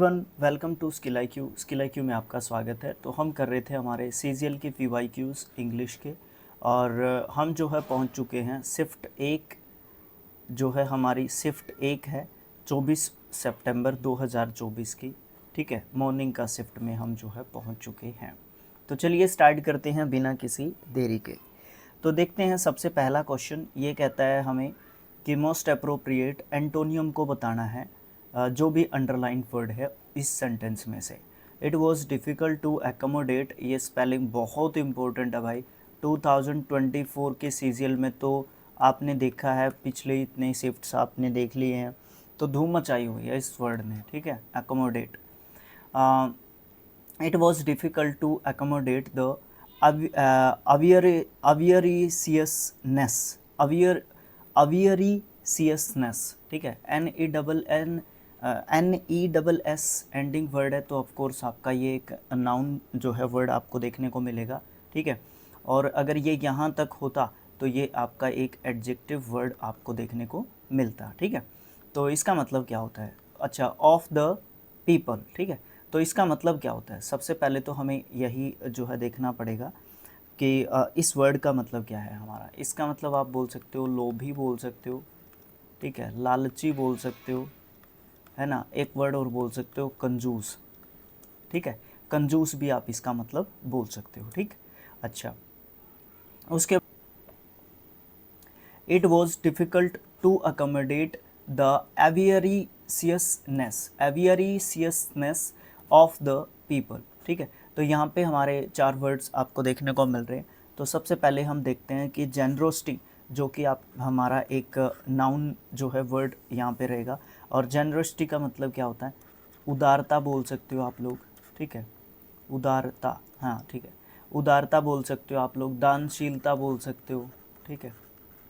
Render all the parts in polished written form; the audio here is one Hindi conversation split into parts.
One welcome to Skill I Q में आपका स्वागत है। तो हम कर रहे थे हमारे सीजीएल के पीवाईक्यूज़ इंग्लिश के, और हम जो है पहुंच चुके हैं शिफ्ट एक। जो है हमारी शिफ्ट एक है 24 सितंबर 2024 की। ठीक है, मॉर्निंग का शिफ्ट में हम जो है पहुंच चुके हैं। तो चलिए स्टार्ट करते हैं बिना किसी देरी के। तो देखते हैं, सबसे पहला क्वेश्चन ये कहता है हमें कि मोस्ट अप्रोप्रिएट एंटोनियम को बताना है जो भी अंडरलाइन वर्ड है इस सेंटेंस में से। It was difficult to accommodate, ये स्पेलिंग बहुत इंपॉर्टेंट है भाई। 2024 के सीजीएल में तो आपने देखा है, पिछले इतने शिफ्ट्स आपने देख लिए हैं, तो धूम मचाई हुई है इस वर्ड ने। ठीक है, accommodate. it was difficult to accommodate the avariciousness avariciousness। ठीक है, NESS एंडिंग वर्ड है, तो ऑफ कोर्स आपका ये एक नाउन जो है वर्ड आपको देखने को मिलेगा। ठीक है, और अगर ये यहाँ तक होता तो ये आपका एक एडजेक्टिव वर्ड आपको देखने को मिलता। ठीक है, तो इसका मतलब क्या होता है? अच्छा, ऑफ द पीपल। ठीक है, तो इसका मतलब क्या होता है? सबसे पहले तो हमें यही जो है देखना पड़ेगा कि इस वर्ड का मतलब क्या है हमारा। इसका मतलब आप बोल सकते हो लोभी बोल सकते हो, ठीक है, लालची बोल सकते हो, है ना। एक वर्ड और बोल सकते हो कंजूस। ठीक है, कंजूस भी आप इसका मतलब बोल सकते हो। ठीक, अच्छा, उसके it was difficult to accommodate the avariciousness of the people. ठीक है, तो यहाँ पे हमारे चार वर्ड्स आपको देखने को मिल रहे हैं। तो सबसे पहले हम देखते हैं कि जेनरोसिटी, जो कि आप हमारा एक नाउन जो है वर्ड यहाँ पे रहेगा। और जेनरोसिटी का मतलब क्या होता है? उदारता बोल सकते हो आप लोग। ठीक है, उदारता, हाँ ठीक है, उदारता बोल सकते हो आप लोग। दानशीलता बोल सकते हो। ठीक है,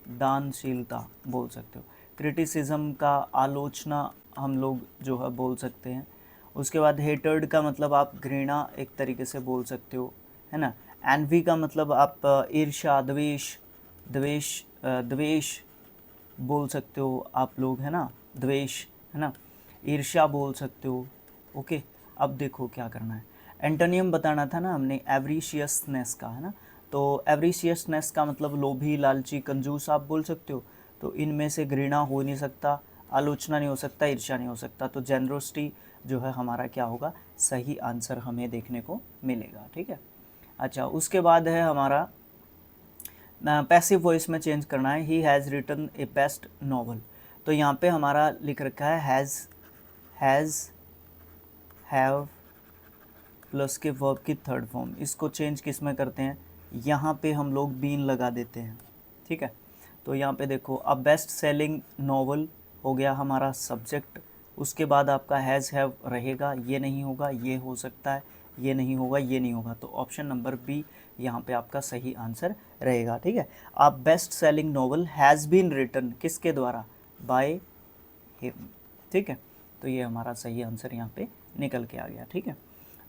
दानशीलता बोल सकते हो। क्रिटिसिज्म का आलोचना हम लोग जो है बोल सकते हैं। उसके बाद हेटर्ड का मतलब आप घृणा एक तरीके से बोल सकते हो, है ना। एनवी का मतलब आप ईर्ष्या, द्वेष, द्वेष द्वेष बोल सकते हो आप लोग, है ना, द्वेष, है ना, ईर्ष्या बोल सकते हो। ओके, अब देखो क्या करना है। एंटोनियम बताना था ना हमने, एवरीशियसनेस का, है ना। तो एवरीशियसनेस का मतलब लोभी, लालची, कंजूस आप बोल सकते हो। तो इनमें से घृणा हो नहीं सकता, आलोचना नहीं हो सकता, ईर्ष्या नहीं हो सकता। तो जेनरोसिटी जो है हमारा क्या होगा? सही आंसर हमें देखने को मिलेगा। ठीक है, अच्छा, उसके बाद है हमारा पैसिव वॉइस में चेंज करना है। He has written a best novel. तो यहाँ पे हमारा लिख रखा है हैज़, हैव प्लस के वर्ब की थर्ड फॉर्म। इसको चेंज किस में करते हैं? यहाँ पे हम लोग बीन लगा देते हैं। ठीक है, तो यहाँ पे देखो, अब बेस्ट सेलिंग नॉवल हो गया हमारा सब्जेक्ट। उसके बाद आपका हैज़ हैव रहेगा, ये नहीं होगा, ये हो सकता है, ये नहीं होगा, ये नहीं होगा। तो ऑप्शन नंबर बी यहाँ पे आपका सही आंसर रहेगा। ठीक है, आप best selling novel has been written किसके द्वारा? By him. ठीक है, तो ये हमारा सही आंसर यहाँ पे निकल के आ गया। ठीक है,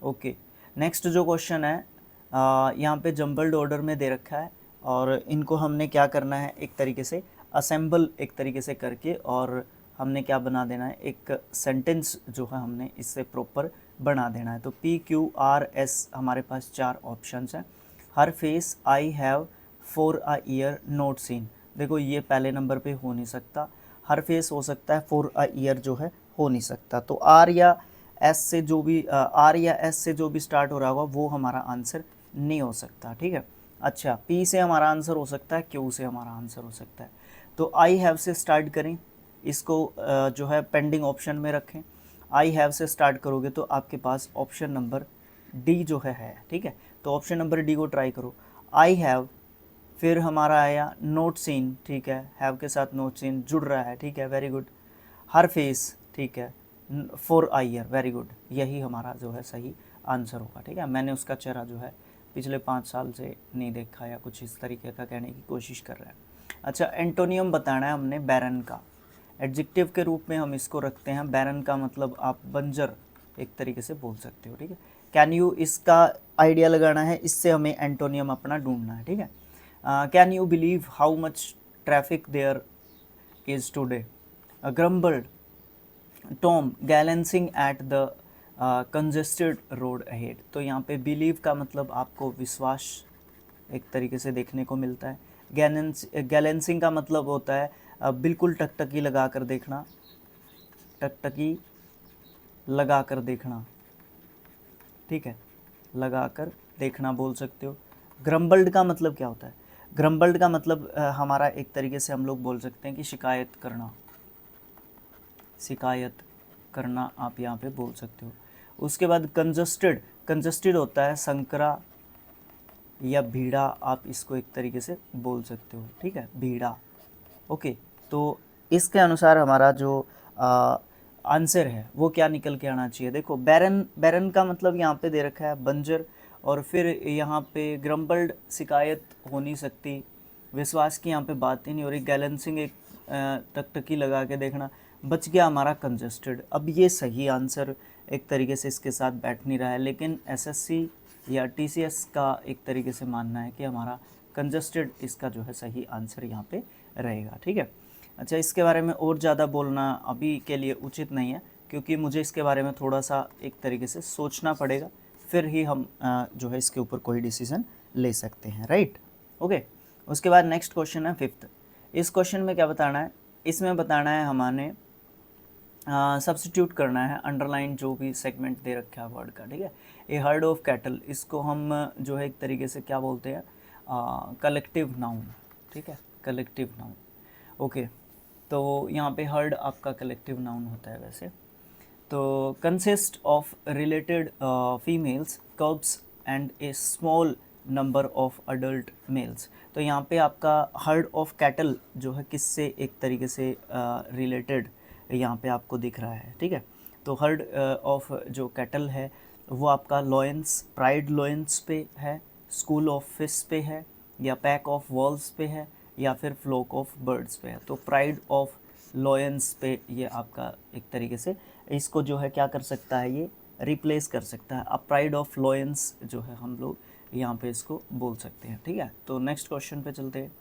ओके, नेक्स्ट जो क्वेश्चन है यहाँ पे जम्बल्ड ऑर्डर में दे रखा है, और इनको हमने क्या करना है, एक तरीके से असेंबल एक तरीके से करके, और हमने क्या बना देना है, एक सेंटेंस जो है हमने इससे प्रॉपर बना देना है। तो PQRS हमारे पास चार ऑप्शंस हैं। Her face I have for a year not seen. देखो ये पहले नंबर पे हो नहीं सकता, हर फेस हो सकता है, फॉर अ ईयर जो है हो नहीं सकता। तो आर या एस से जो भी स्टार्ट हो रहा होगा वो हमारा आंसर नहीं हो सकता। ठीक है, अच्छा, पी से हमारा आंसर हो सकता है, क्यू से हमारा आंसर हो सकता है। तो आई हैव से स्टार्ट करें, इसको जो है पेंडिंग ऑप्शन में रखें। आई हैव से स्टार्ट करोगे तो आपके पास ऑप्शन नंबर डी जो है। ठीक है, तो ऑप्शन नंबर डी को ट्राई करो। आई हैव, फिर हमारा आया नोट सीन। ठीक है, हैव के साथ नोट सीन जुड़ रहा है। ठीक है, वेरी गुड। हर फेस, ठीक है, for uh year, very good, यही हमारा जो है सही आंसर होगा। ठीक है, मैंने उसका चेहरा जो है पिछले 5 साल से नहीं देखा, या कुछ इस तरीके का कहने की कोशिश कर रहा है। अच्छा, एंटोनियम बताना है हमने बैरन का। एडजेक्टिव के रूप में हम इसको रखते हैं। बैरन का मतलब आप बंजर एक तरीके से बोल सकते हो। ठीक है, कैन यू, इसका आइडिया लगाना है, इससे हमें एंटोनियम अपना ढूंढना है। ठीक है, can you believe how much traffic there is today? Grumbled Tom, glancing at the congested road ahead. तो यहाँ पे बिलीव का मतलब आपको विश्वास एक तरीके से देखने को मिलता है। गैलेंसिंग का मतलब होता है बिल्कुल टकटकी लगा कर देखना, टकटकी लगा कर देखना, ठीक है, लगा कर देखना बोल सकते हो। ग्रम्बल्ड का मतलब क्या होता है? ग्रम्बल्ड का मतलब हमारा एक तरीके से हम लोग बोल सकते हैं कि शिकायत करना, शिकायत करना आप यहाँ पे बोल सकते हो। उसके बाद कंजस्टेड, कंजस्टेड होता है संकरा या भीड़ा, आप इसको एक तरीके से बोल सकते हो, ठीक है, भीड़ा। ओके, तो इसके अनुसार हमारा जो आंसर है वो क्या निकल के आना चाहिए। देखो बैरन, बैरन का मतलब यहाँ पे दे रखा है बंजर, और फिर यहाँ पे ग्रम्बल्ड शिकायत हो नहीं सकती, विश्वास की यहाँ पे बात ही नहीं हो रही, गैलेंसिंग एक टकटकी लगा के देखना, बच गया हमारा कंजस्टेड। अब ये सही आंसर एक तरीके से इसके साथ बैठ नहीं रहा है, लेकिन एसएससी या टीसीएस का एक तरीके से मानना है कि हमारा कंजस्टेड इसका जो है सही आंसर यहाँ पे रहेगा, ठीक है। अच्छा, इसके बारे में और ज़्यादा बोलना अभी के लिए उचित नहीं है, क्योंकि मुझे इसके बारे में थोड़ा सा एक तरीके से सोचना पड़ेगा, फिर ही हम जो है इसके ऊपर कोई डिसीज़न ले सकते हैं, राइट। ओके, उसके बाद नेक्स्ट क्वेश्चन है 5th। इस क्वेश्चन में क्या बताना है? इसमें बताना है हमारे सब्स्टिट्यूट करना है अंडरलाइन जो भी सेगमेंट दे रखा है वर्ड का, ठीक है। ए हर्ड ऑफ कैटल, इसको हम जो है एक तरीके से क्या बोलते हैं? कलेक्टिव नाउन, ठीक है, कलेक्टिव नाउन। ओके, तो यहाँ पे हर्ड आपका कलेक्टिव नाउन होता है वैसे। तो consist of related females, cubs and a small number of adult males. तो यहाँ पे आपका हर्ड ऑफ कैटल जो है किससे एक तरीके से रिलेटेड यहाँ पे आपको दिख रहा है, ठीक है। तो हर्ड ऑफ जो कैटल है वो आपका लॉयंस, प्राइड लॉयंस पे है, स्कूल ऑफ फिश पे है, या पैक ऑफ वॉल्स पे है, या फिर फ्लोक ऑफ बर्ड्स पे है। तो प्राइड ऑफ लॉयंस पे ये आपका एक तरीके से इसको जो है क्या कर सकता है, ये रिप्लेस कर सकता है। अब प्राइड ऑफ लॉयंस जो है हम लोग यहाँ पे इसको बोल सकते हैं, ठीक है। तो नेक्स्ट क्वेश्चन पे चलते हैं।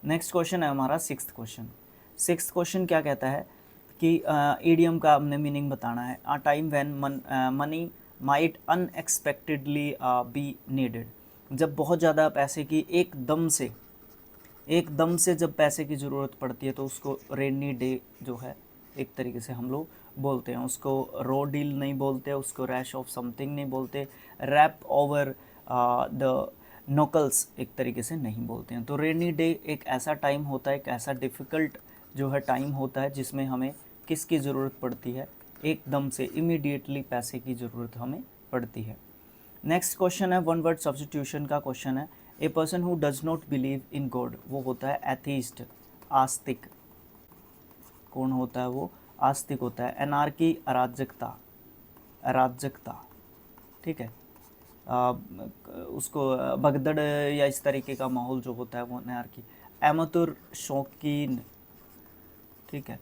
नेक्स्ट क्वेश्चन है हमारा 6th क्वेश्चन। 6th क्वेश्चन क्या कहता है कि ईडियम का हमने मीनिंग बताना है। A time when money might unexpectedly be needed, जब बहुत ज़्यादा पैसे की एकदम से जब पैसे की ज़रूरत पड़ती है तो उसको रेनी डे जो है एक तरीके से हम लोग बोलते हैं। उसको रो डील नहीं बोलते, उसको रैश ऑफ समथिंग नहीं बोलते, रैप ओवर द नोकल्स एक तरीके से नहीं बोलते हैं। तो रेनी डे एक ऐसा टाइम होता है, एक ऐसा डिफ़िकल्ट जो है टाइम होता है जिसमें हमें किसकी ज़रूरत पड़ती है? एकदम से इमीडिएटली पैसे की ज़रूरत हमें पड़ती है। नेक्स्ट क्वेश्चन है 1 वर्ड सब्स्टिट्यूशन का क्वेश्चन है। A person who does not believe in God, वो होता है एथीस्ट, आस्तिक। कौन होता है वो? आस्तिक होता है। एनार्की, अराजकता, अराजकता, ठीक है। उसको भगदड़ या इस तरीके का माहौल जो होता है वो एनार्की। एमतुर, शौकीन, ठीक है,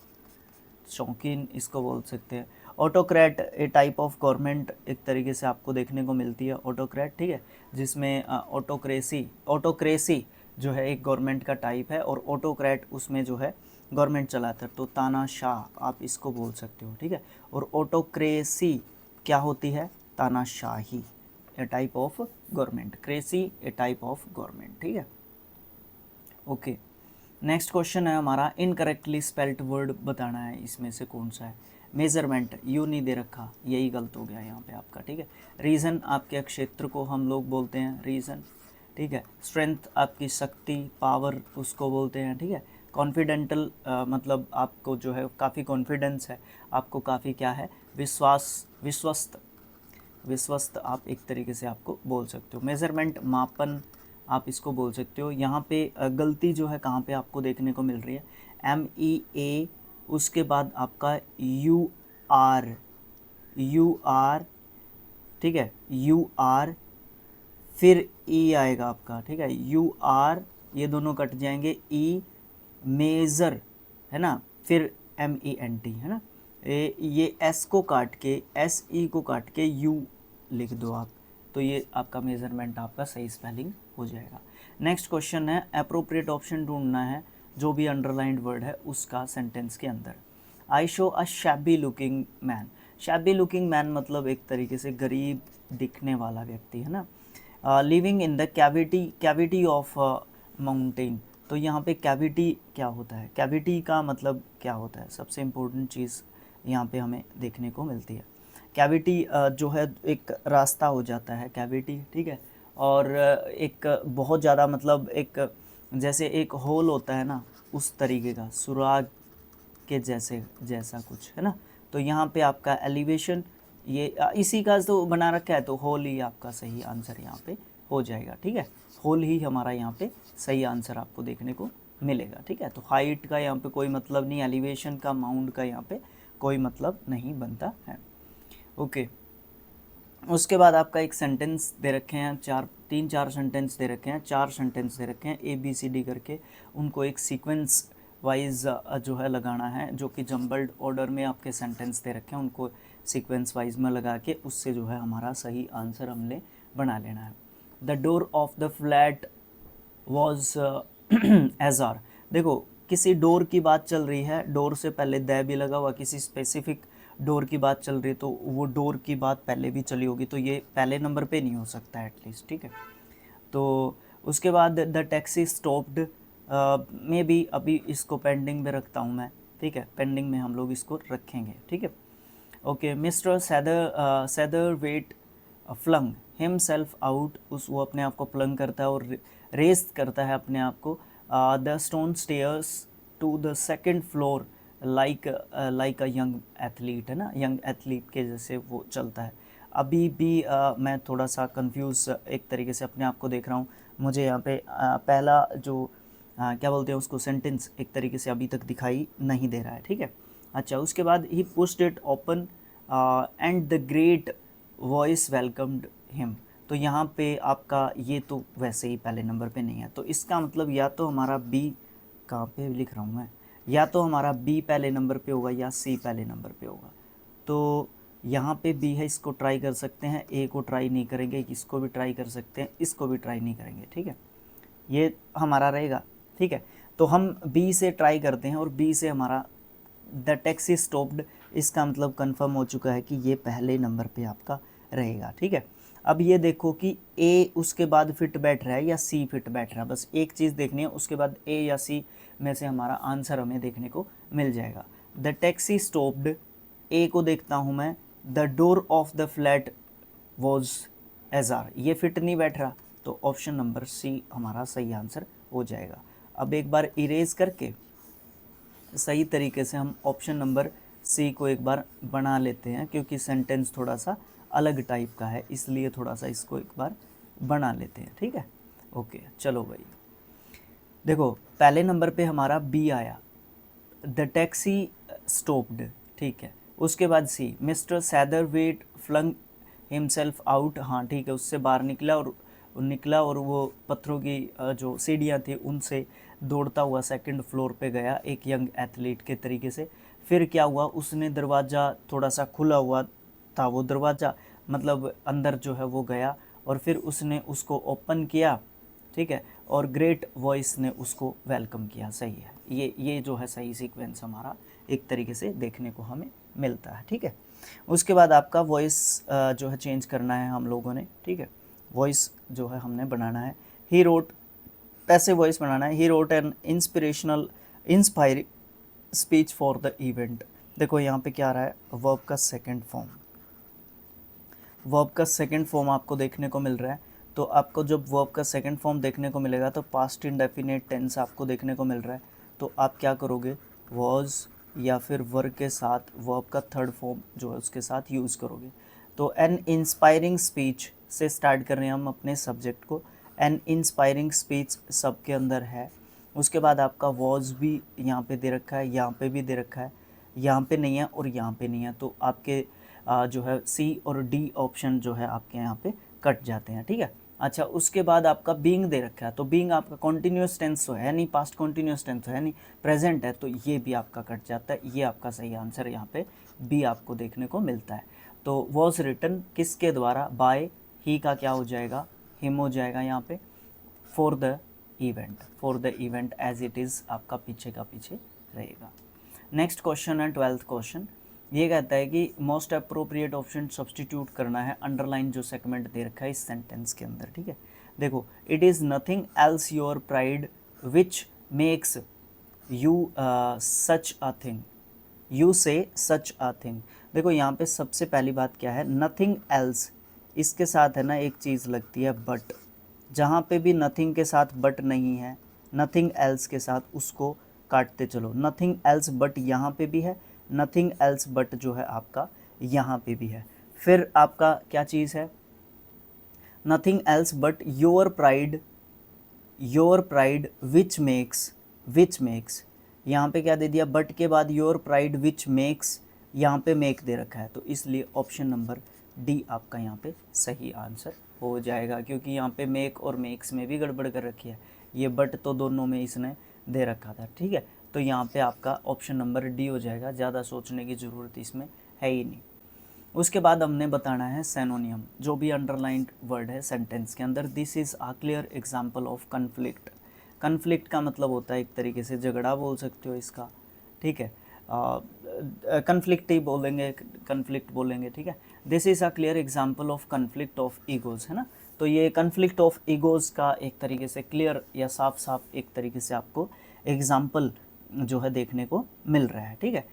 शौकीन इसको बोल सकते हैं। Autocrat, A type of government एक तरीके से आपको देखने को मिलती है ऑटोक्रेट, ठीक है, जिसमें ऑटोक्रेसी जो है एक गवर्नमेंट का टाइप है, और ऑटोक्रेट उसमें जो है गवर्नमेंट चलाता है। तो तानाशाह आप इसको बोल सकते हो, ठीक है। और ऑटोक्रेसी क्या होती है? तानाशाही, ए टाइप ऑफ गवर्नमेंट, क्रेसी ए टाइप ऑफ गवर्नमेंट, ठीक है। ओके, नेक्स्ट क्वेश्चन है हमारा इनकरेक्टली स्पेल्ट वर्ड बताना है, इसमें से कौन सा है? मेजरमेंट, यू नहीं दे रखा, यही गलत हो गया यहाँ पे आपका, ठीक है। रीज़न, आपके क्षेत्र को हम लोग बोलते हैं रीज़न, ठीक है। स्ट्रेंथ, आपकी शक्ति, पावर उसको बोलते हैं, ठीक है। कॉन्फिडेंटल मतलब आपको जो है काफ़ी कॉन्फिडेंस है, आपको काफ़ी क्या है, विश्वास, विश्वस्त, विश्वस्त आप एक तरीके से आपको बोल सकते हो। मेजरमेंट, मापन आप इसको बोल सकते हो। यहाँ पे गलती जो है कहाँ पे आपको देखने को मिल रही है? MEA, उसके बाद आपका UR, ठीक है, UR, फिर E आएगा आपका, ठीक है, UR, ये दोनों कट जाएंगे, E, मेज़र, है ना, फिर MENT, है ना। ये S को काट के, SE को काट के U लिख दो आप, तो ये आपका मेजरमेंट आपका सही स्पेलिंग हो जाएगा। नेक्स्ट क्वेश्चन है अप्रोप्रिएट ऑप्शन ढूंढना है जो भी अंडरलाइंड वर्ड है उसका सेंटेंस के अंदर। I show a shabby looking man, shabby looking man मतलब एक तरीके से गरीब दिखने वाला व्यक्ति, है ना। Living in the cavity of mountain, तो यहाँ पे कैविटी क्या होता है, कैविटी का मतलब क्या होता है, सबसे इम्पोर्टेंट चीज़ यहाँ पे हमें देखने को मिलती है। कैविटी जो है एक रास्ता हो जाता है कैविटी, ठीक है, और एक बहुत ज़्यादा मतलब एक जैसे एक होल होता है ना, उस तरीके का सुराग के जैसा कुछ, है ना। तो यहाँ पे आपका एलिवेशन ये इसी का तो बना रखा है, तो होल ही आपका सही आंसर यहाँ पे हो जाएगा, ठीक है। होल ही हमारा यहाँ पे सही आंसर आपको देखने को मिलेगा, ठीक है। तो हाइट का यहाँ पे कोई मतलब नहीं, एलिवेशन का, माउंट का यहाँ पे कोई मतलब नहीं बनता है। ओके, उसके बाद आपका एक सेंटेंस दे रखे हैं, तीन चार सेंटेंस दे रखे हैं, 4 सेंटेंस दे रखे हैं ABCD करके, उनको एक सीक्वेंस वाइज जो है लगाना है, जो कि जम्बल्ड ऑर्डर में आपके सेंटेंस दे रखे हैं, उनको सीक्वेंस वाइज में लगा के उससे जो है हमारा सही आंसर हमने बना लेना है। The door of the flat was ajar, देखो किसी डोर की बात चल रही है, डोर से पहले द भी लगा हुआ, किसी स्पेसिफिक डोर की बात चल रही है तो वो डोर की बात पहले भी चली होगी, तो ये पहले नंबर पे नहीं हो सकता है एटलीस्ट, ठीक है। तो उसके बाद द टैक्सी स्टॉप्ड में भी अभी इसको पेंडिंग में रखता हूँ मैं, ठीक है, पेंडिंग में हम लोग इसको रखेंगे, ठीक है। ओके, मिस्टर सैदर वेट फ्लंग हिमसेल्फ आउट, उस वो अपने आप को प्लंग करता है और रेस करता है अपने आप को the stone stairs to the second floor like a young athlete, है ना, यंग एथलीट के जैसे वो चलता है। अभी भी मैं थोड़ा सा कंफ्यूज एक तरीके से अपने आप को देख रहा हूँ, मुझे यहाँ पे पहला जो क्या बोलते हैं उसको सेंटेंस एक तरीके से अभी तक दिखाई नहीं दे रहा है, ठीक है। अच्छा, उसके बाद he pushed it open and the great voice welcomed him, तो यहाँ पे आपका ये तो वैसे ही पहले नंबर पे नहीं है, तो इसका मतलब या तो हमारा बी, कहाँ पे लिख रहा हूँ मैं, या तो हमारा बी पहले नंबर पे होगा या सी पहले नंबर पे होगा। तो यहाँ पे बी है, इसको ट्राई कर सकते हैं, ए को ट्राई नहीं करेंगे, इसको भी ट्राई कर सकते हैं, इसको भी ट्राई नहीं करेंगे, ठीक है, ये हमारा रहेगा, ठीक है। तो हम बी से ट्राई करते हैं और बी से हमारा द टैक्सी स्टॉप्ड, इसका मतलब कंफर्म हो चुका है कि ये पहले नंबर पे आपका रहेगा, ठीक है। अब ये देखो कि ए उसके बाद फिट बैठ रहा है या सी फिट बैठ रहा है, बस एक चीज़ देखनी है, उसके बाद ए या सी में से हमारा आंसर हमें देखने को मिल जाएगा। द टैक्सी स्टॉप्ड, ए को देखता हूँ मैं, the door of the flat was ajar, ये फिट नहीं बैठ रहा, तो ऑप्शन नंबर सी हमारा सही आंसर हो जाएगा। अब एक बार इरेज करके सही तरीके से हम ऑप्शन नंबर सी को एक बार बना लेते हैं, क्योंकि सेंटेंस थोड़ा सा अलग टाइप का है, इसलिए थोड़ा सा इसको एक बार बना लेते हैं, ठीक है। ओके, चलो भाई, देखो पहले नंबर पे हमारा बी आया, द टैक्सी स्टॉप्ड, ठीक है। उसके बाद सी, मिस्टर सैदरवेट फ्लंग हिमसेल्फ आउट, हाँ ठीक है, उससे बाहर निकला और वो पत्थरों की जो सीढ़ियाँ थी उनसे दौड़ता हुआ सेकंड फ्लोर पे गया एक यंग एथलीट के तरीके से। फिर क्या हुआ, उसने दरवाज़ा थोड़ा सा खुला हुआ था, वो दरवाज़ा मतलब अंदर जो है वो गया और फिर उसने उसको ओपन किया, ठीक है, और ग्रेट वॉइस ने उसको वेलकम किया, सही है, ये जो है सही सीक्वेंस हमारा एक तरीके से देखने को हमें मिलता है, ठीक है। उसके बाद आपका वॉइस जो है चेंज करना है हम लोगों ने, ठीक है, वॉइस जो है हमने बनाना है। ही रोट, पैसे वॉइस बनाना है, he wrote an inspiring speech for the event, देखो यहाँ पे क्या आ रहा है, वर्ब का सेकंड फॉर्म, वर्ब का सेकंड फॉर्म आपको देखने को मिल रहा है। तो आपको जब वर्ब का सेकंड फॉर्म देखने को मिलेगा तो पास्ट इंडेफिनिट टेंस आपको देखने को मिल रहा है, तो आप क्या करोगे, वॉज या फिर वर के साथ वर्ब का थर्ड फॉर्म जो है उसके साथ यूज़ करोगे। तो एन इंस्पायरिंग स्पीच से स्टार्ट कर रहे हैं हम अपने सब्जेक्ट को, एन इंस्पायरिंग स्पीच सब के अंदर है। उसके बाद आपका वॉज भी यहाँ पे दे रखा है, यहाँ पे भी दे रखा है, यहाँ पे नहीं है और यहाँ पे नहीं है, तो आपके जो है सी और डी ऑप्शन जो है आपके यहाँ पे कट जाते हैं, ठीक है। अच्छा, उसके बाद आपका बीइंग दे रखा है, तो बीइंग आपका कॉन्टीन्यूस टेंस तो है नहीं, पास्ट कॉन्टीन्यूस टेंस तो है नहीं, प्रेजेंट है, तो ये भी आपका कट जाता है, ये आपका सही आंसर यहाँ पे बी आपको देखने को मिलता है। तो वॉज रिटन किसके द्वारा, बाय, ही का क्या हो जाएगा, हिम हो जाएगा यहाँ पे, for the event as it is आपका पीछे का पीछे रहेगा। नेक्स्ट क्वेश्चन है 12th क्वेश्चन, ये कहता है कि मोस्ट अप्रोप्रिएट ऑप्शन सब्सटीट्यूट करना है अंडरलाइन जो सेगमेंट दे रखा है इस सेंटेंस के अंदर, ठीक है। देखो, it is nothing else your pride which makes you such a thing, you से सच अ थिंग। देखो यहाँ पे सबसे पहली बात क्या है, नथिंग एल्स, इसके साथ है ना एक चीज़ लगती है बट, जहाँ पे भी नथिंग के साथ बट नहीं है, नथिंग एल्स के साथ उसको काटते चलो। नथिंग एल्स बट यहाँ पे भी है, नथिंग एल्स बट जो है आपका यहाँ पे भी है। फिर आपका क्या चीज़ है, nothing else but your pride which makes, यहाँ पे क्या दे दिया, बट के बाद योर प्राइड विच मेक्स, यहाँ पे मेक दे रखा है, तो इसलिए ऑप्शन नंबर डी आपका यहाँ पे सही आंसर हो जाएगा, क्योंकि यहाँ पे मेक और मेक्स में भी गड़बड़ कर रखी है, ये बट तो दोनों में इसने दे रखा था, ठीक है। तो यहाँ पे आपका ऑप्शन नंबर डी हो जाएगा, ज़्यादा सोचने की ज़रूरत इसमें है ही नहीं। उसके बाद हमने बताना है सेनोनियम, जो भी अंडरलाइंड वर्ड है सेंटेंस के अंदर। This is a clear example of conflict. Conflict का मतलब होता है एक तरीके से झगड़ा बोल सकते हो इसका, ठीक है। कन्फ्लिक्ट ही बोलेंगे, कन्फ्लिक्ट बोलेंगे, ठीक है। This is a clear example of conflict of egos, है ना। तो ये कन्फ्लिक्ट ऑफ ईगोज़ का एक तरीके से क्लियर या साफ साफ एक तरीके से आपको एग्जाम्पल जो है देखने को मिल रहा है, ठीक है।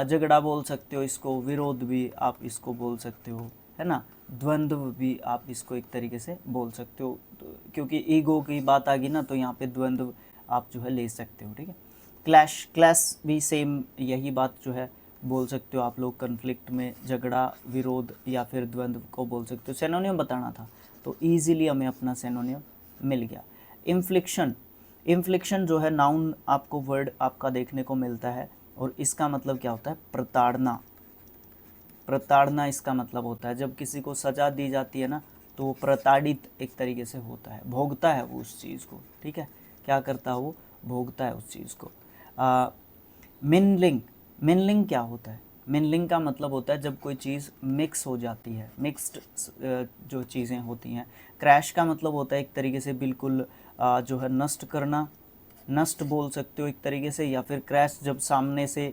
झगड़ा बोल सकते हो इसको, विरोध भी आप इसको बोल सकते हो, है ना, द्वंद्व भी आप इसको एक तरीके से बोल सकते हो, तो क्योंकि ईगो की बात आ गई ना, तो यहाँ पे द्वंद्व आप जो है ले सकते हो, ठीक है। क्लैश भी सेम यही बात जो है बोल सकते हो आप लोग, कन्फ्लिक्ट में झगड़ा, विरोध या फिर द्वंद्व को बोल सकते हो। सेनोनियम बताना था तो ईजिली हमें अपना सेनोनियम मिल गया। इन्फ्लिक्शन जो है नाउन आपको वर्ड आपका देखने को मिलता है, और इसका मतलब क्या होता है, प्रताड़ना। प्रताड़ना इसका मतलब होता है जब किसी को सज़ा दी जाती है ना, तो वो प्रताड़ित एक तरीके से होता है, भोगता है वो उस चीज़ को, ठीक है। क्या करता है वो, भोगता है उस चीज़ को। मिनलिंग क्या होता है, मिनलिंग का मतलब होता है जब कोई चीज़ मिक्स हो जाती है, मिक्स्ड जो चीज़ें होती हैं। क्रैश का मतलब होता है एक तरीके से बिल्कुल जो है नष्ट करना, नष्ट बोल सकते हो एक तरीके से, या फिर क्रैश जब सामने से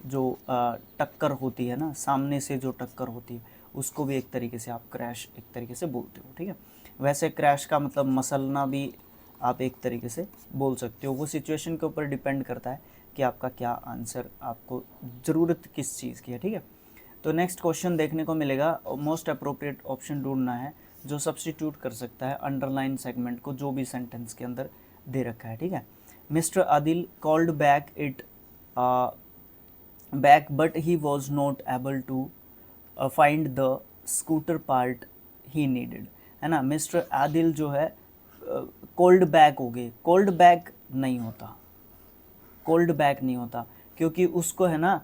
जो टक्कर होती है ना, सामने से जो टक्कर होती है उसको भी एक तरीके से आप क्रैश एक तरीके से बोलते हो, ठीक है। वैसे क्रैश का मतलब मसलना भी आप एक तरीके से बोल सकते हो, वो सिचुएशन के ऊपर डिपेंड करता है कि आपका क्या आंसर, आपको ज़रूरत किस चीज़ की है, ठीक है। तो नेक्स्ट क्वेश्चन देखने को मिलेगा, मोस्ट अप्रोप्रिएट ऑप्शन ढूंढना है जो सब्सटीट्यूट कर सकता है अंडरलाइन सेगमेंट को जो भी सेंटेंस के अंदर दे रखा है, ठीक है। Mister Adil called back it back but he was not able to find the scooter part he needed, है ना। मिस्टर आदिल जो है कोल्ड बैक हो गए, कोल्ड बैक नहीं होता, कोल्ड बैक नहीं होता, क्योंकि उसको है ना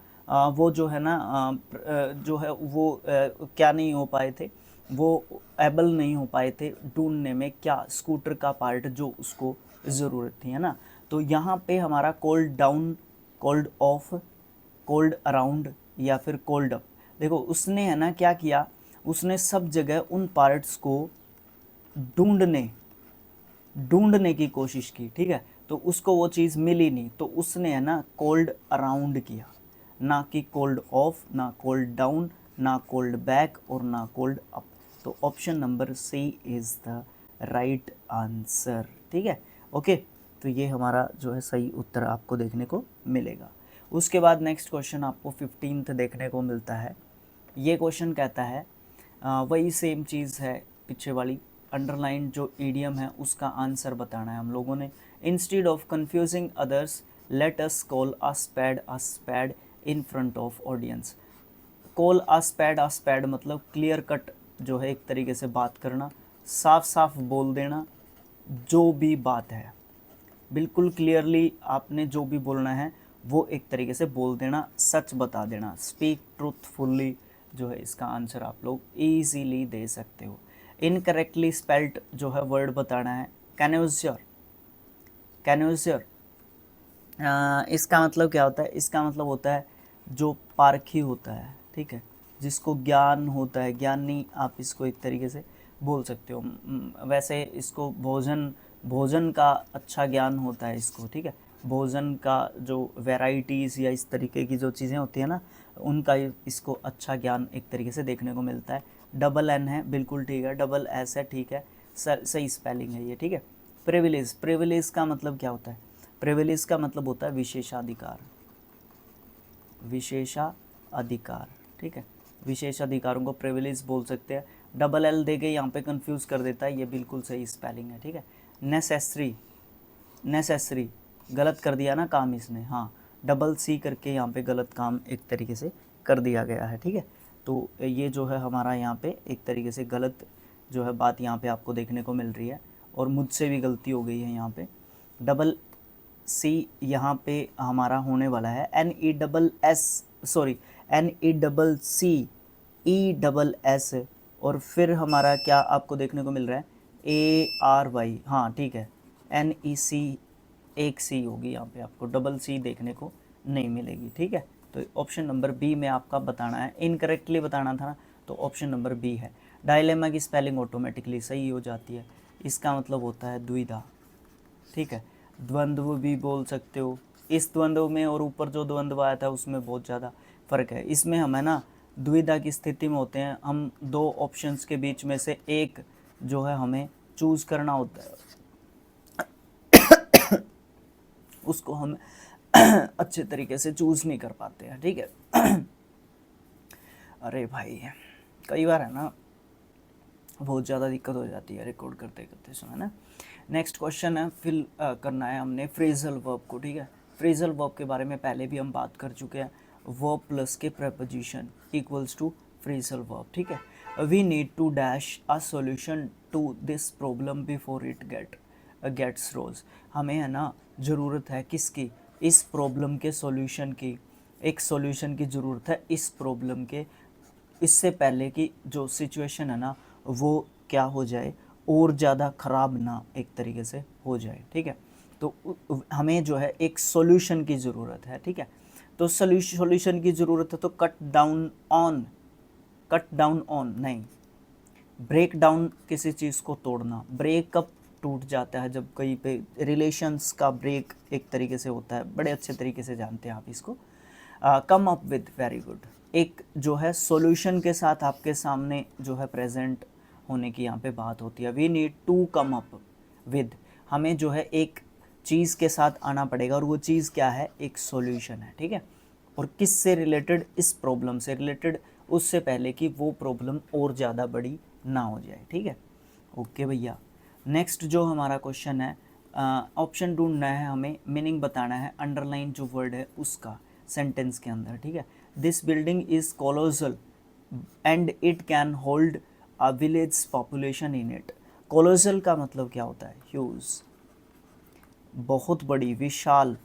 वो जो है ना जो है वो क्या नहीं हो पाए थे, वो एबल नहीं हो पाए थे ढूंढने में क्या, स्कूटर का पार्ट जो उसको ज़रूरत थी, है ना। तो यहाँ पे हमारा cold down, cold of, cold around या फिर कोल्ड अप, देखो उसने है ना क्या किया, उसने सब जगह उन पार्ट्स को ढूंढने की कोशिश की, ठीक है। तो उसको वो चीज़ मिली नहीं, तो उसने है ना कोल्ड अराउंड किया, ना कि कोल्ड ऑफ, ना कोल्ड डाउन, ना कोल्ड बैक और ना कोल्ड अप। तो option number C is the right answer, ठीक है। ओके, तो ये हमारा जो है सही उत्तर आपको देखने को मिलेगा। उसके बाद नेक्स्ट क्वेश्चन आपको 15th देखने को मिलता है। ये क्वेश्चन कहता है वही सेम चीज़ है पीछे वाली, अंडरलाइन जो ईडियम है उसका आंसर बताना है हम लोगों ने। Instead of confusing others let us call a spade in front of audience. Call a spade मतलब क्लियर कट जो है एक तरीके से बात करना, साफ साफ बोल देना, जो भी बात है बिल्कुल क्लियरली आपने जो भी बोलना है वो एक तरीके से बोल देना, सच बता देना, स्पीक ट्रूथफुल्ली जो है इसका आंसर आप लोग ईजीली दे सकते हो। इनकरेक्टली स्पेल्ड जो है वर्ड बताना है, कैन्यूजर, कैन्यूजर इसका मतलब क्या होता है, इसका मतलब होता है जो पारखी होता है, ठीक है, जिसको ज्ञान होता है, ज्ञानी आप इसको एक तरीके से बोल सकते हो। वैसे इसको भोजन का अच्छा ज्ञान होता है इसको, ठीक है। भोजन का जो वैराइटीज़ या इस तरीके की जो चीज़ें होती है ना, उनका इसको अच्छा ज्ञान एक तरीके से देखने को मिलता है। डबल एन है, बिल्कुल ठीक है, डबल एस है, ठीक है, सही स्पेलिंग है ये, ठीक है। प्रिविलेज, प्रिविलेज का मतलब क्या होता है? प्रिविलेज का मतलब होता है विशेषाधिकार, विशेषाधिकार, ठीक है, विशेषाधिकारों को प्रिविलेज बोल सकते हैं। डबल एल दे के यहाँ पे कंफ्यूज कर देता है, ये बिल्कुल सही स्पेलिंग है, ठीक है। नेसेसरी, नेसेसरी गलत कर दिया ना काम इसने, हाँ, डबल सी करके यहाँ पे गलत काम एक तरीके से कर दिया गया है, ठीक है। तो ये जो है हमारा यहाँ पे एक तरीके से गलत जो है बात यहाँ पे आपको देखने को मिल रही है, और मुझसे भी गलती हो गई है यहाँ पे। डबल सी यहाँ पे हमारा होने वाला है NESS और फिर हमारा क्या आपको देखने को मिल रहा है ARY, हाँ ठीक है, NEC, एक सी होगी यहाँ पे, आपको डबल सी देखने को नहीं मिलेगी, ठीक है। तो ऑप्शन नंबर बी में आपका बताना है, इनकरेक्टली बताना था ना, तो ऑप्शन नंबर बी है। डायलेमा की स्पेलिंग ऑटोमेटिकली सही हो जाती है, इसका मतलब होता है द्विधा, ठीक है। द्वंद्व भी बोल सकते हो, इस द्वंद्व में और ऊपर जो द्वंद्व आया था उसमें बहुत ज़्यादा फ़र्क है। इसमें हम है ना द्विधा की स्थिति में होते हैं, हम दो ऑप्शंस के बीच में से एक जो है हमें चूज़ करना होता है, उसको हम अच्छे तरीके से चूज़ नहीं कर पाते हैं, ठीक है। अरे भाई कई बार है ना बहुत ज़्यादा दिक्कत हो जाती है रिकॉर्ड करते करते समय ना। नेक्स्ट क्वेश्चन है, फिल करना है हमने फ्रेजल वर्ब को, ठीक है। फ्रेजल वर्ब के बारे में पहले भी हम बात कर चुके हैं, वर्ब प्लस के preposition equals to phrasal verb, ठीक है। We need to dash a solution to this problem before it gets rose. हमें है ना ज़रूरत है किसकी? इस प्रॉब्लम के सॉल्यूशन की, एक सॉल्यूशन की ज़रूरत है इस प्रॉब्लम के, इससे पहले कि जो सिचुएशन है ना वो क्या हो जाए, और ज़्यादा ख़राब ना एक तरीके से हो जाए, ठीक है। तो हमें जो है एक सॉल्यूशन की ज़रूरत है, ठीक है। तो सॉल्यूशन की ज़रूरत है, तो कट डाउन ऑन नहीं, ब्रेक डाउन किसी चीज़ को तोड़ना, ब्रेकअप टूट जाता है जब कहीं पे रिलेशंस का ब्रेक एक तरीके से होता है, बड़े अच्छे तरीके से जानते हैं आप इसको। कम अप विद, वेरी गुड, एक जो है सॉल्यूशन के साथ आपके सामने जो है प्रेजेंट होने की यहाँ पे बात होती है। We need to come up with, हमें जो है एक चीज़ के साथ आना पड़ेगा, और वो चीज़ क्या है? एक सॉल्यूशन है, ठीक है। और किस से रिलेटेड? इस प्रॉब्लम से रिलेटेड, उससे पहले कि वो प्रॉब्लम और ज़्यादा बड़ी ना हो जाए, ठीक है। ओके भैया, नेक्स्ट जो हमारा क्वेश्चन है, ऑप्शन ढूंढना है हमें, मीनिंग बताना है, अंडरलाइन जो वर्ड है उसका सेंटेंस के अंदर, ठीक है। This building is colossal and it can hold a village population in it. Colossal का मतलब क्या होता है? ह्यूज, बहुत बड़ी, विशाल,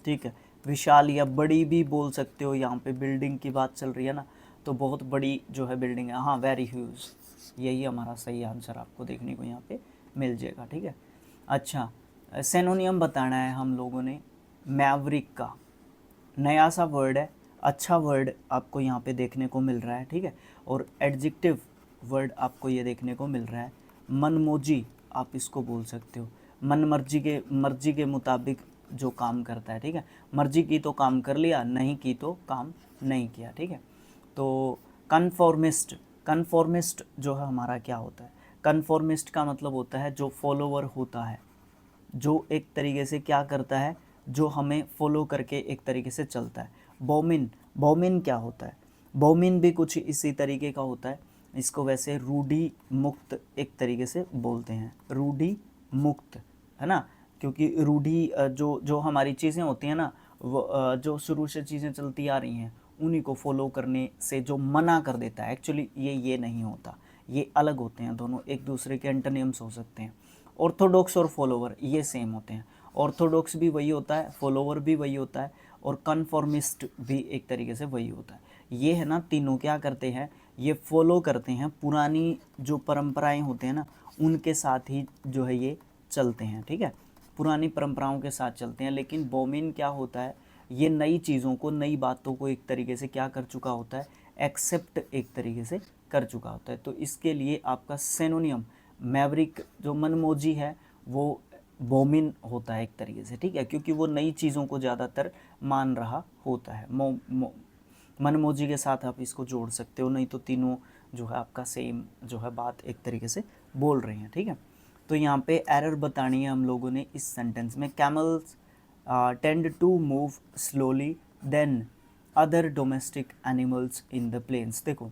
ठीक है, विशाल या बड़ी भी बोल सकते हो, यहाँ पे बिल्डिंग की बात चल रही है ना, तो बहुत बड़ी जो है बिल्डिंग है, हाँ, वेरी ह्यूज, यही हमारा सही आंसर आपको देखने को यहाँ पे मिल जाएगा, ठीक है। अच्छा, सिनोनियम बताना है हम लोगों ने, मैवरिक का नया सा वर्ड है, अच्छा वर्ड आपको यहाँ पे देखने को मिल रहा है, ठीक है। और एडजेक्टिव वर्ड आपको ये देखने को मिल रहा है, मनमोजी आप इसको बोल सकते हो, मन मर्जी के मुताबिक जो काम करता है, ठीक है। मर्जी की तो काम कर लिया, नहीं की तो काम नहीं किया, ठीक है। तो कन्फॉर्मिस्ट जो है हमारा क्या होता है? कन्फॉर्मिस्ट का मतलब होता है जो फॉलोवर होता है, जो एक तरीके से क्या करता है, जो हमें फॉलो करके एक तरीके से चलता है। बौमिन क्या होता है? बौमिन भी कुछ इसी तरीके का होता है, इसको वैसे रूढ़ी मुक्त एक तरीके से बोलते हैं, रूढ़ी मुक्त, है ना, क्योंकि रूढ़ी जो जो हमारी चीज़ें होती हैं ना, वो जो शुरू से चीज़ें चलती आ रही हैं उन्हीं को फॉलो करने से जो मना कर देता है, एक्चुअली ये नहीं होता, ये अलग होते हैं दोनों, एक दूसरे के एंटोनिम्स हो सकते हैं। ऑर्थोडॉक्स और फॉलोवर ये सेम होते हैं, ऑर्थोडॉक्स भी वही होता है, फॉलोवर भी वही होता है, और कन्फॉर्मिस्ट भी एक तरीके से वही होता है। ये है ना तीनों क्या करते हैं? ये फॉलो करते हैं, पुरानी जो परंपराएं होते हैं ना उनके साथ ही जो है ये चलते हैं, ठीक है, पुरानी परंपराओं के साथ चलते हैं। लेकिन बोमिन क्या होता है? ये नई चीज़ों को, नई बातों को एक तरीके से क्या कर चुका होता है? एक्सेप्ट एक तरीके से कर चुका होता है। तो इसके लिए आपका सिनोनियम मैवरिक जो मनमोजी है वो बोमिन होता है एक तरीके से, ठीक है, क्योंकि वो नई चीज़ों को ज़्यादातर मान रहा होता है। मनमोजी के साथ आप इसको जोड़ सकते हो, नहीं तो तीनों जो है आपका सेम जो है बात एक तरीके से बोल रहे हैं, ठीक है। तो यहाँ पे एरर बतानी है हम लोगों ने इस सेंटेंस में। Camels tend to move slowly than other domestic animals in the plains. देखो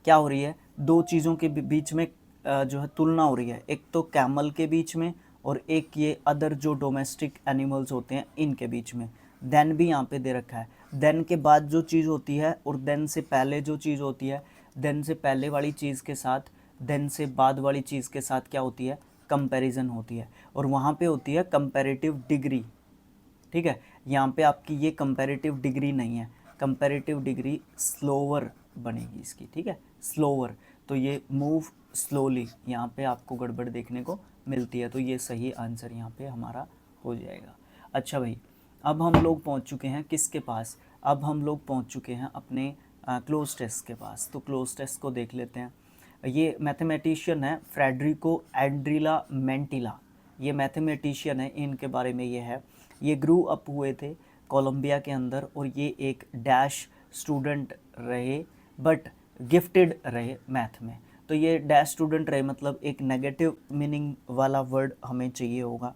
क्या हो रही है, दो चीज़ों के बीच में जो है तुलना हो रही है, एक तो कैमल के बीच में और एक ये अदर जो डोमेस्टिक एनिमल्स होते हैं इनके बीच में। देन भी यहाँ पे दे रखा है, देन के बाद जो चीज़ होती है और देन से पहले जो चीज़ होती है, देन से पहले वाली चीज़ के साथ देन से बाद वाली चीज़ के साथ क्या होती है, कंपैरिजन होती है, और वहाँ पे होती है कंपैरेटिव डिग्री, ठीक है। यहाँ पे आपकी ये कंपैरेटिव डिग्री नहीं है, कंपैरेटिव डिग्री स्लोवर बनेगी इसकी, ठीक है, स्लोवर। तो ये मूव स्लोली, यहाँ पे आपको गड़बड़ देखने को मिलती है, तो ये सही आंसर यहाँ पे हमारा हो जाएगा। अच्छा भाई, अब हम लोग पहुँच चुके हैं किसके पास, अब हम लोग पहुँच चुके हैं अपने क्लोज टेस्ट के पास। तो क्लोज टेस्ट को देख लेते हैं। ये मैथमेटिशियन है फ्रेडरिको एंड्रिला मेंटिला, ये मैथमेटिशियन है, इनके बारे में ये है। ये ग्रू अप हुए थे कोलंबिया के अंदर, और ये एक डैश स्टूडेंट रहे, बट गिफ्टेड रहे मैथ में। तो ये डैश स्टूडेंट रहे मतलब एक नेगेटिव मीनिंग वाला वर्ड हमें चाहिए होगा,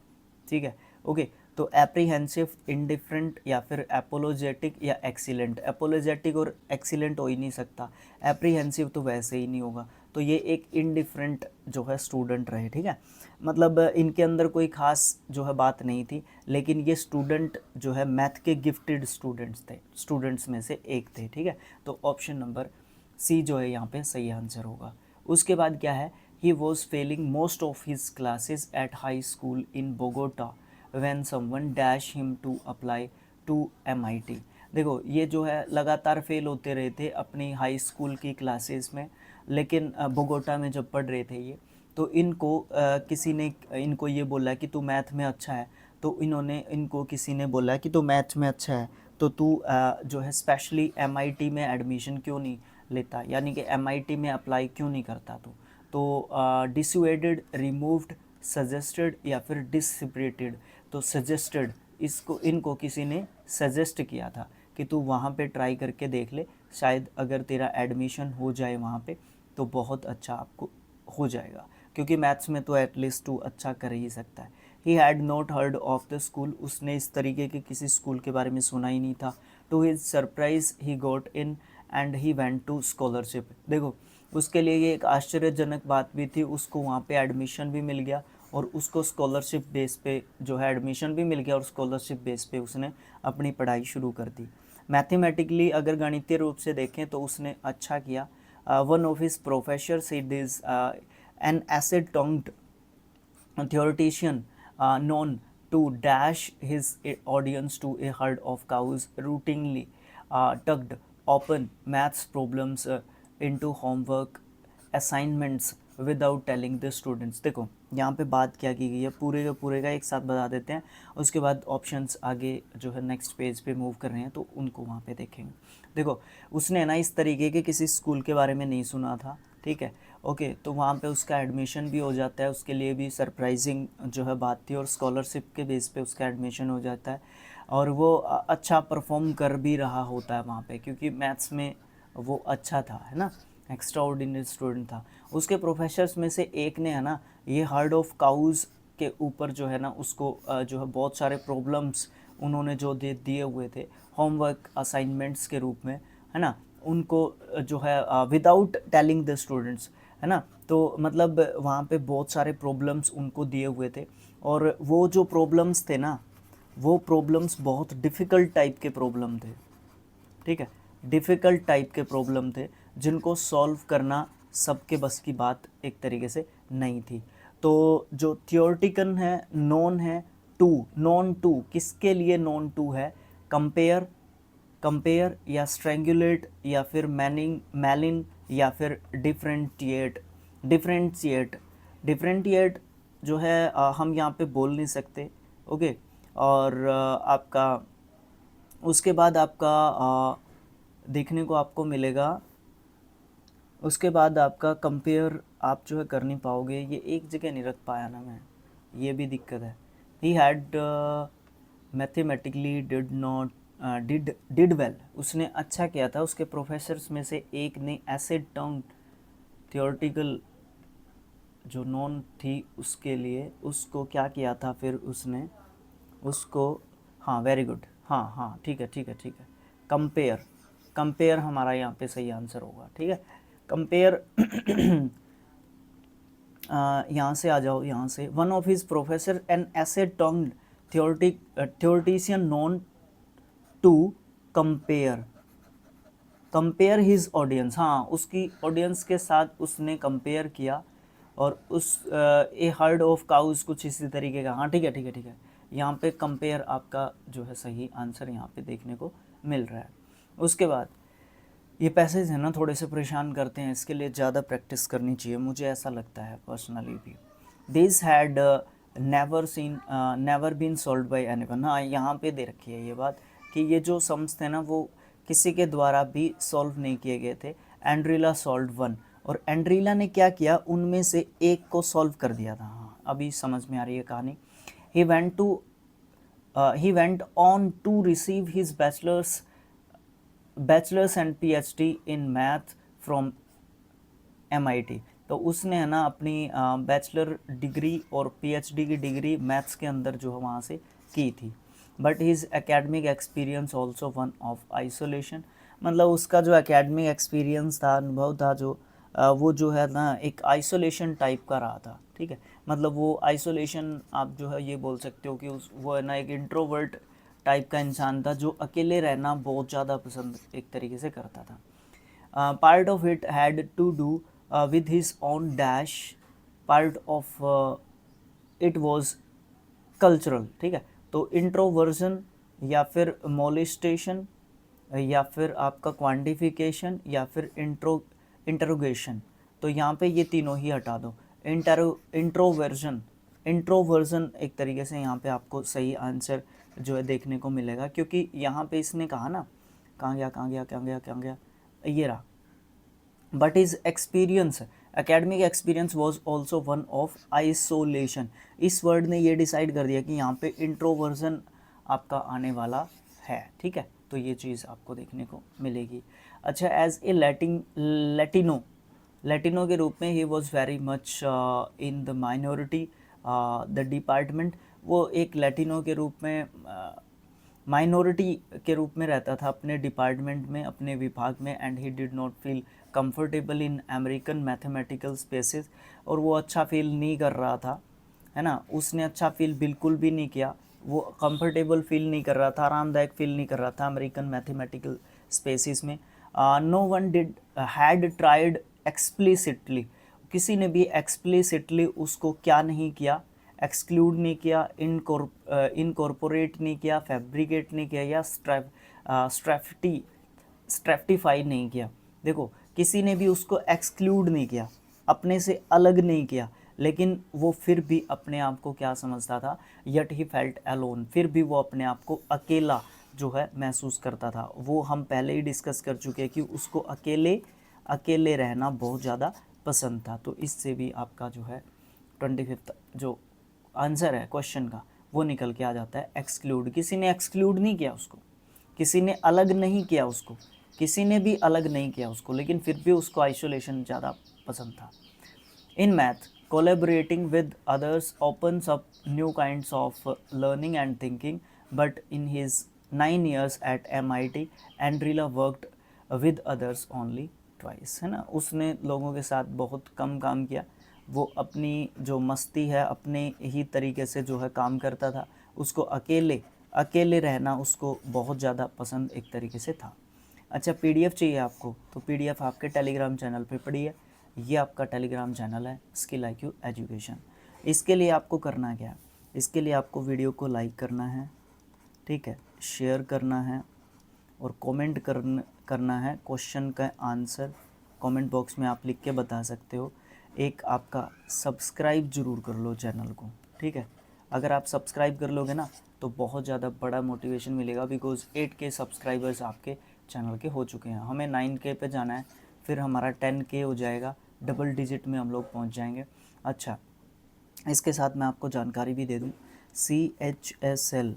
ठीक है, ओके। तो एप्रीहेंसिव, इनडिफरेंट, या फिर एपोलोजेटिक या एक्सीलेंट। एपोलोजेटिक और एक्सीलेंट हो ही नहीं सकता, एप्रीहेंसिव तो वैसे ही नहीं होगा। तो ये एक इनडिफरेंट जो है स्टूडेंट रहे, ठीक है, मतलब इनके अंदर कोई ख़ास जो है बात नहीं थी, लेकिन ये स्टूडेंट जो है मैथ के गिफ्टेड स्टूडेंट्स थे, स्टूडेंट्स में से एक थे, ठीक है। तो ऑप्शन नंबर सी जो है यहाँ पे सही आंसर होगा। उसके बाद क्या है, he was failing most of his classes at high school in Bogota when someone dash him to apply to MIT। देखो ये जो है लगातार फेल होते रहे थे अपनी हाई स्कूल की क्लासेस में, लेकिन बोगोटा में जब पढ़ रहे थे ये, तो इनको किसी ने इनको ये बोला कि तू मैथ में अच्छा है, तो इनको किसी ने बोला कि तू मैथ में अच्छा है, तो तू जो है स्पेशली MIT में एडमिशन क्यों नहीं लेता, यानी कि MIT में अप्लाई क्यों नहीं करता तू। तो डिसुएडेड, रिमूव्ड, सजेस्टेड या फिर डिसप्रिटेड। तो सजेस्टेड, इसको इनको किसी ने सजेस्ट किया था कि तू वहाँ पे ट्राई करके देख ले, शायद अगर तेरा एडमिशन हो जाए वहाँ पे तो बहुत अच्छा आपको हो जाएगा, क्योंकि मैथ्स में तो एटलीस्ट तू अच्छा कर ही सकता है। He had not heard of the school, उसने इस तरीके के किसी स्कूल के बारे में सुना ही नहीं था। To his surprise he got in and he went to scholarship. देखो उसके लिए ये एक आश्चर्यजनक बात भी थी, उसको वहाँ पे एडमिशन भी मिल गया और उसको स्कॉलरशिप बेस पे जो है एडमिशन भी मिल गया, और स्कॉलरशिप बेस पे उसने अपनी पढ़ाई शुरू कर दी। मैथमेटिकली अगर गणितीय रूप से देखें तो उसने अच्छा किया। One of his professor said is an acid tongued theoretician known to dash his audience to a herd of cows routinely tugged open maths problems into homework assignments without telling the students। देखो यहाँ पे बात क्या की गई है, पूरे का एक साथ बता देते हैं, उसके बाद ऑप्शंस आगे जो है नेक्स्ट पेज पे मूव कर रहे हैं तो उनको वहाँ पे देखेंगे। देखो उसने ना इस तरीके के किसी स्कूल के बारे में नहीं सुना था, ठीक है, ओके। तो वहाँ पे उसका एडमिशन भी हो जाता है, उसके लिए भी सरप्राइजिंग जो है बात थी, और स्कॉलरशिप के बेस पे उसका एडमिशन हो जाता है, और वो अच्छा परफॉर्म कर भी रहा होता है वहाँ पे, क्योंकि मैथ्स में वो अच्छा था, है ना, एक्स्ट्रा ऑर्डिनरी स्टूडेंट था। उसके प्रोफेसर्स में से एक ने है ना ये हर्ड ऑफ काउज़ के ऊपर जो है ना उसको जो है बहुत सारे प्रॉब्लम्स उन्होंने जो दिए हुए थे होमवर्क असाइनमेंट्स के रूप में, है ना, उनको जो है विदाउट टेलिंग द स्टूडेंट्स, है ना, तो मतलब वहाँ पे बहुत सारे प्रॉब्लम्स उनको दिए हुए थे, और वो जो प्रॉब्लम्स थे ना वो प्रॉब्लम्स बहुत डिफ़िकल्ट टाइप के प्रॉब्लम थे, ठीक है, डिफ़िकल्ट टाइप के प्रॉब्लम थे जिनको सॉल्व करना सबके बस की बात एक तरीके से नहीं थी। तो जो थियोरटिकल है, नॉन टू किसके लिए नॉन टू है, कंपेयर या स्ट्रेंगुलेट या फिर मैलिन या फिर डिफरेंटिएट जो है हम यहाँ पे बोल नहीं सकते, ओके। और आपका उसके बाद आपका देखने को आपको मिलेगा, उसके बाद आपका कंपेयर आप जो है कर नहीं पाओगे, ये एक जगह नहीं रख पाया ना मैं, ये भी दिक्कत है। He had mathematically did well, उसने अच्छा किया था। उसके प्रोफेसर्स में से एक ने ऐसे टर्म थियोरटिकल जो नॉन थी उसके लिए उसको क्या किया था, फिर उसने उसको, हाँ वेरी गुड, हाँ हाँ ठीक है ठीक है ठीक है, कंपेयर, कंपेयर हमारा यहाँ पे सही आंसर होगा। ठीक है, कंपेयर यहाँ से आ जाओ, यहाँ से one of his professor an ऐसे termed theoretician known to compare, compare his audience, हाँ उसकी ऑडियंस के साथ उसने कंपेयर किया और उस ए हर्ड ऑफ काउज कुछ इसी तरीके का, हाँ ठीक है ठीक है ठीक है, यहाँ पे कंपेयर आपका जो है सही आंसर यहाँ पे देखने को मिल रहा है। उसके बाद ये पैसेज है ना थोड़े से परेशान करते हैं, इसके लिए ज़्यादा प्रैक्टिस करनी चाहिए, मुझे ऐसा लगता है पर्सनली भी। This had never been solve by anyone, हाँ यहाँ पे दे रखी है ये बात कि ये जो सम्स थे ना वो किसी के द्वारा भी सॉल्व नहीं किए गए थे। एंड्रीला सॉल्व वन, और एंड्रीला ने क्या किया, उनमें से एक को सॉल्व कर दिया था। हाँ अभी समझ में आ रही है कहानी। he went on to receive his bachelor's and PhD in math from MIT। तो उसने है ना अपनी बैचलर डिग्री और PhD की डिग्री मैथ्स के अंदर जो है वहाँ से की थी। But his academic experience also one of isolation, मतलब उसका जो एकेडमिक एक्सपीरियंस था, अनुभव था जो वो जो है ना एक आइसोलेशन टाइप का रहा था। ठीक है, मतलब वो आइसोलेशन आप जो है ये बोल सकते हो कि वो है ना एक इंट्रोवर्ट टाइप का इंसान था जो अकेले रहना बहुत ज़्यादा पसंद एक तरीके से करता था। Part of it had to do with his own dash, part of it was cultural। ठीक है, तो इंट्रोवर्जन या फिर मोलिस्टेशन या फिर आपका क्वांटिफिकेशन या फिर इंटरोगेशन, तो यहाँ पे ये तीनों ही हटा दो। इंट्रोवर्जन, इंट्रोवर्जन एक तरीके से यहाँ पे आपको सही आंसर जो है देखने को मिलेगा, क्योंकि यहाँ पे इसने कहा ना, कहाँ गया कहाँ गया कहाँ गया कहाँ गया, ये रहा। But is experience, academic experience was also one of isolation. इस वर्ड ने ये डिसाइड कर दिया कि यहाँ पे इंट्रोवर्जन आपका आने वाला है। ठीक है, तो ये चीज़ आपको देखने को मिलेगी। अच्छा, एज ए लैटिनो के रूप में he was very much in the minority the department, वो एक लैटिनो के रूप में माइनॉरिटी के रूप में रहता था अपने डिपार्टमेंट में, अपने विभाग में। And he did not feel comfortable in American mathematical spaces, और वो अच्छा फील नहीं कर रहा था, है ना, उसने अच्छा फील बिल्कुल भी नहीं किया, वो कंफर्टेबल फील नहीं कर रहा था, आरामदायक फील नहीं कर रहा था अमेरिकन मैथमेटिकल स्पेसेस में। No one did had tried explicitly, किसी ने भी एक्सप्लिसिटली उसको क्या नहीं किया, एक्सक्लूड नहीं किया, इनकॉर्पोरेट नहीं किया, फैब्रिकेट नहीं किया, या स्ट्रेफ्टिफाई नहीं किया। देखो, किसी ने भी उसको एक्सक्लूड नहीं किया, अपने से अलग नहीं किया, लेकिन वो फिर भी अपने आप को क्या समझता था, यट ही फेल्ट अलोन, फिर भी वो अपने आप को अकेला जो है महसूस करता था। वो हम पहले ही डिस्कस कर चुके हैं कि उसको अकेले रहना बहुत ज़्यादा पसंद था। तो इससे भी आपका जो है 25 जो आंसर है क्वेश्चन का वो निकल के आ जाता है एक्सक्लूड। किसी ने एक्सक्लूड नहीं किया उसको, किसी ने अलग नहीं किया उसको, किसी ने भी अलग नहीं किया उसको, लेकिन फिर भी उसको आइसोलेशन ज़्यादा पसंद था। In math, collaborating with others opens up new kinds of learning and thinking, but in his 9 years at MIT, Andrila worked with others only twice, है ना, उसने लोगों के साथ बहुत कम काम किया, वो अपनी जो मस्ती है अपने ही तरीके से जो है काम करता था, उसको अकेले रहना उसको बहुत ज़्यादा पसंद एक तरीके से था। अच्छा, PDF चाहिए आपको तो PDF आपके टेलीग्राम चैनल पे पड़ी है, ये आपका टेलीग्राम चैनल है स्किल IQ एजुकेशन। इसके लिए आपको करना क्या है, इसके लिए आपको वीडियो को लाइक करना है, ठीक है, शेयर करना है और कमेंट करना है। क्वेश्चन का आंसर कमेंट बॉक्स में आप लिख के बता सकते हो। एक आपका सब्सक्राइब ज़रूर कर लो चैनल को, ठीक है, अगर आप सब्सक्राइब कर लोगे ना तो बहुत ज़्यादा बड़ा मोटिवेशन मिलेगा, बिकॉज 8K सब्सक्राइबर्स आपके चैनल के हो चुके हैं। हमें 9K पे जाना है, फिर हमारा 10K हो जाएगा, डबल डिजिट में हम लोग पहुंच जाएंगे। अच्छा, इसके साथ मैं आपको जानकारी भी दे दूँ, CHSL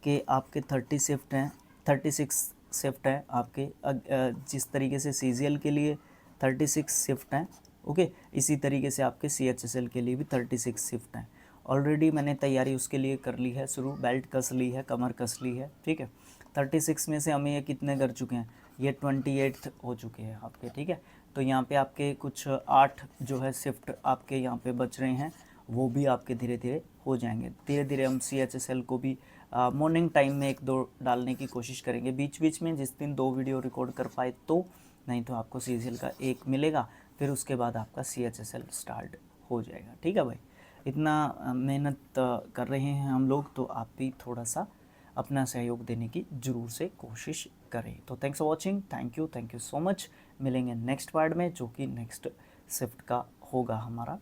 के आपके 30 शिफ्ट हैं, 36 शिफ्ट हैं आपके। जिस तरीके से CGL के लिए 36 शिफ्ट हैं, ओके, इसी तरीके से आपके CHSL के लिए भी 36 शिफ्ट हैं। ऑलरेडी मैंने तैयारी उसके लिए कर ली है शुरू, बेल्ट कस ली है, कमर कस ली है, ठीक है। 36 में से हम ये कितने कर चुके हैं, ये 28 हो चुके हैं आपके, ठीक है। तो यहाँ पे आपके कुछ 8 जो है शिफ्ट आपके यहाँ पे बच रहे हैं, वो भी आपके धीरे धीरे हो जाएंगे। धीरे धीरे हम CHSL को भी मॉर्निंग टाइम में 1-2 डालने की कोशिश करेंगे, बीच बीच में जिस दिन 2 वीडियो रिकॉर्ड कर पाए तो, नहीं तो आपको CGL का 1 मिलेगा, फिर उसके बाद आपका CHSL स्टार्ट हो जाएगा, ठीक है भाई। इतना मेहनत कर रहे हैं हम लोग, तो आप भी थोड़ा सा अपना सहयोग देने की ज़रूर से कोशिश करें। तो thanks for watching, thank you so much. मिलेंगे नेक्स्ट पार्ट में, जो कि नेक्स्ट शिफ्ट का होगा हमारा।